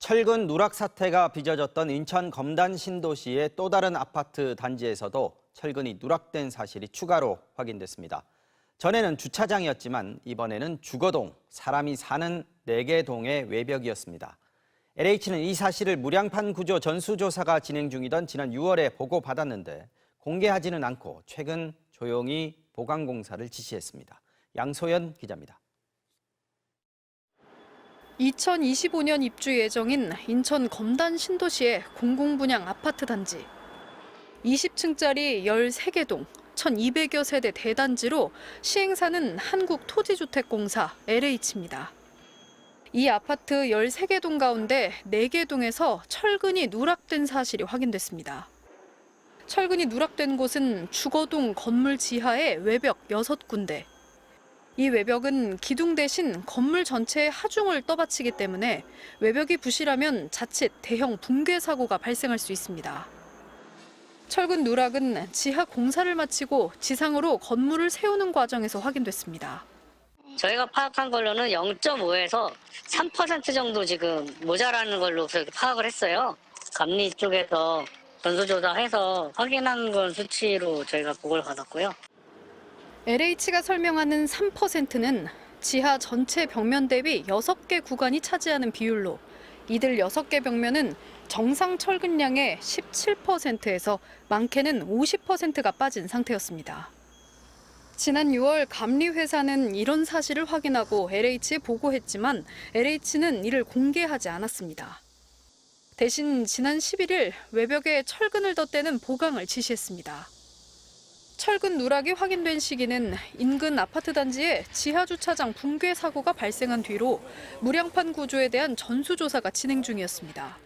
철근 누락 사태가 빚어졌던 인천 검단 신도시의 또 다른 아파트 단지에서도 철근이 누락된 사실이 추가로 확인됐습니다. 전에는 주차장이었지만 이번에는 주거동, 사람이 사는 4개 동의 외벽이었습니다. LH는 이 사실을 무량판 구조 전수조사가 진행 중이던 지난 6월에 보고받았는데 공개하지는 않고 최근 조용히 보강 공사를 지시했습니다. 양소연 기자입니다. 2025년 입주 예정인 인천 검단 신도시의 공공분양 아파트 단지. 20층짜리 13개 동, 1,200여 세대 대단지로 시행사는 한국토지주택공사 LH입니다. 이 아파트 13개 동 가운데 4개 동에서 철근이 누락된 사실이 확인됐습니다. 철근이 누락된 곳은 주거동 건물 지하의 외벽 6군데. 이 외벽은 기둥 대신 건물 전체의 하중을 떠받치기 때문에 외벽이 부실하면 자칫 대형 붕괴 사고가 발생할 수 있습니다. 철근 누락은 지하 공사를 마치고 지상으로 건물을 세우는 과정에서 확인됐습니다. 저희가 파악한 걸로는 0.5에서 3% 정도 지금 모자라는 걸로 그렇게 파악을 했어요. 감리 쪽에서 전수조사해서 확인한 건 수치로 저희가 보고를 받았고요. LH가 설명하는 3%는 지하 전체 벽면 대비 6개 구간이 차지하는 비율로 이들 6개 벽면은 정상 철근량의 17%에서 많게는 50%가 빠진 상태였습니다. 지난 6월 감리회사는 이런 사실을 확인하고 LH에 보고했지만 LH는 이를 공개하지 않았습니다. 대신 지난 11일 외벽에 철근을 덧대는 보강을 지시했습니다. 철근 누락이 확인된 시기는 인근 아파트 단지에 지하주차장 붕괴 사고가 발생한 뒤로 무량판 구조에 대한 전수조사가 진행 중이었습니다.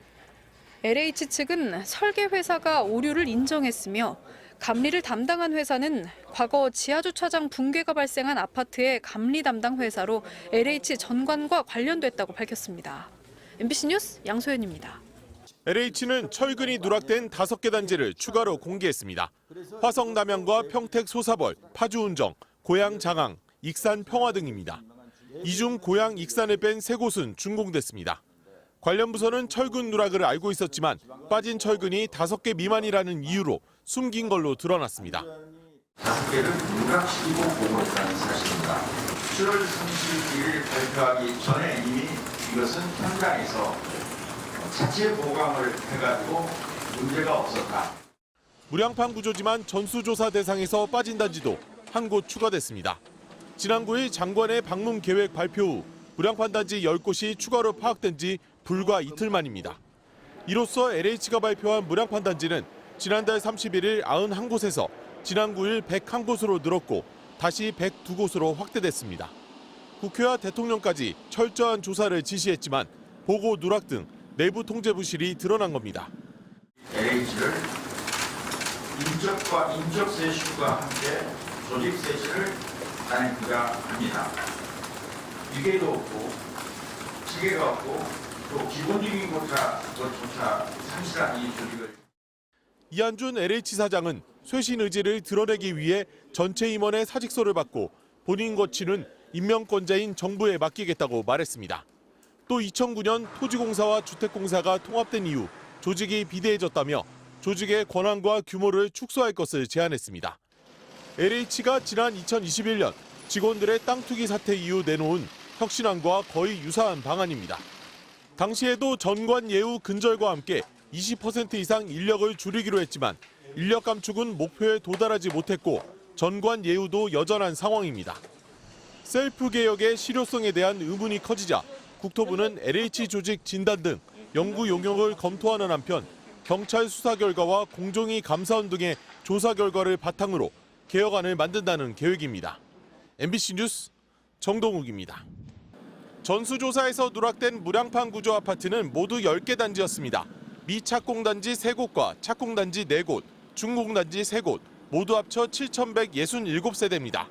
LH 측은 설계 회사가 오류를 인정했으며 감리를 담당한 회사는 과거 지하주차장 붕괴가 발생한 아파트의 감리 담당 회사로 LH 전관과 관련됐다고 밝혔습니다. MBC 뉴스 양소연입니다. LH는 철근이 누락된 5개 단지를 추가로 공개했습니다. 화성 남양과 평택 소사벌, 파주 운정, 고양 장항, 익산 평화 등입니다. 이 중 고양 익산을 뺀 3곳은 준공됐습니다. 관련 부서는 철근 누락을 알고 있었지만 빠진 철근이 5개 미만이라는 이유로 숨긴 걸로 드러났습니다. 5개를 누락시키고 보고했다는 사실입니다. 7월 31일 발표하기 전에 이미 이것은 현장에서 자체 보강을 해가지고 문제가 없었다. 무량판 구조지만 전수조사 대상에서 빠진 단지도 한 곳 추가됐습니다. 지난 9일 장관의 방문 계획 발표 후 무량판 단지 10곳이 추가로 파악된 지 불과 이틀 만입니다. 이로써 LH가 발표한 무량판 단지는 지난달 31일 91곳에서 지난 9일 101곳으로 늘었고 다시 102곳으로 확대됐습니다. 국회와 대통령까지 철저한 조사를 지시했지만 보고 누락 등 내부 통제 부실이 드러난 겁니다. LH를 인적 세슈과 함께 조직 세슈를 단행가 합니다. 위계도 없고 체계가 없고 또 기본적인 것조차 상실한 이 조직을. 이한준 LH 사장은 쇄신 의지를 드러내기 위해 전체 임원의 사직서를 받고 본인 거취는 임명권자인 정부에 맡기겠다고 말했습니다. 또 2009년 토지공사와 주택공사가 통합된 이후 조직이 비대해졌다며 조직의 권한과 규모를 축소할 것을 제안했습니다. LH가 지난 2021년 직원들의 땅 투기 사태 이후 내놓은 혁신안과 거의 유사한 방안입니다. 당시에도 전관 예우 근절과 함께 20% 이상 인력을 줄이기로 했지만 인력 감축은 목표에 도달하지 못했고 전관 예우도 여전한 상황입니다. 셀프 개혁의 실효성에 대한 의문이 커지자 국토부는 LH 조직 진단 등 연구 용역을 검토하는 한편 경찰 수사 결과와 공정위 감사원 등의 조사 결과를 바탕으로 개혁안을 만든다는 계획입니다. MBC 뉴스 정동욱입니다. 전수조사에서 누락된 무량판 구조 아파트는 모두 10개 단지였습니다. 미착공단지 3곳과 착공단지 4곳, 준공단지 3곳, 모두 합쳐 7,167세대입니다.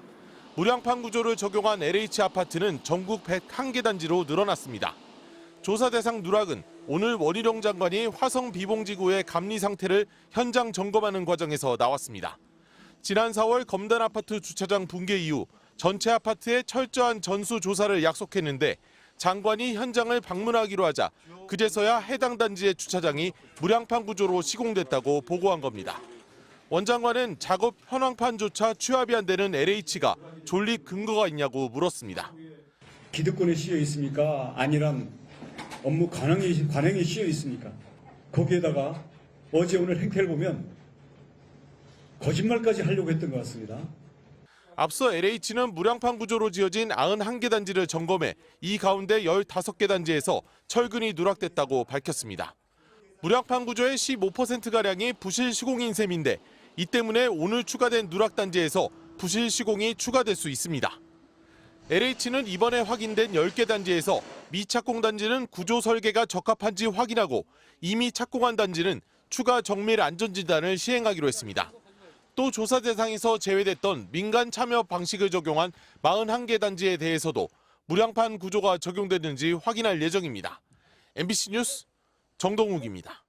무량판 구조를 적용한 LH 아파트는 전국 101개 단지로 늘어났습니다. 조사 대상 누락은 오늘 원희룡 장관이 화성 비봉지구의 감리 상태를 현장 점검하는 과정에서 나왔습니다. 지난 4월 검단 아파트 주차장 붕괴 이후 전체 아파트의 철저한 전수 조사를 약속했는데 장관이 현장을 방문하기로 하자 그제서야 해당 단지의 주차장이 무량판 구조로 시공됐다고 보고한 겁니다. 원 장관은 작업 현황판조차 취합이 안 되는 LH가 존립 근거가 있냐고 물었습니다. 기득권에 씌여 있습니까? 아니란 업무 관행에 씌여 있습니까? 거기에다가 어제 오늘 행태를 보면 거짓말까지 하려고 했던 것 같습니다. 앞서 LH는 무량판 구조로 지어진 91개 단지를 점검해 이 가운데 15개 단지에서 철근이 누락됐다고 밝혔습니다. 무량판 구조의 15%가량이 부실 시공인 셈인데 이 때문에 오늘 추가된 누락 단지에서 부실 시공이 추가될 수 있습니다. LH는 이번에 확인된 10개 단지에서 미착공 단지는 구조 설계가 적합한지 확인하고 이미 착공한 단지는 추가 정밀 안전진단을 시행하기로 했습니다. 또 조사 대상에서 제외됐던 민간 참여 방식을 적용한 41개 단지에 대해서도 무량판 구조가 적용되는지 확인할 예정입니다. MBC 뉴스 정동욱입니다.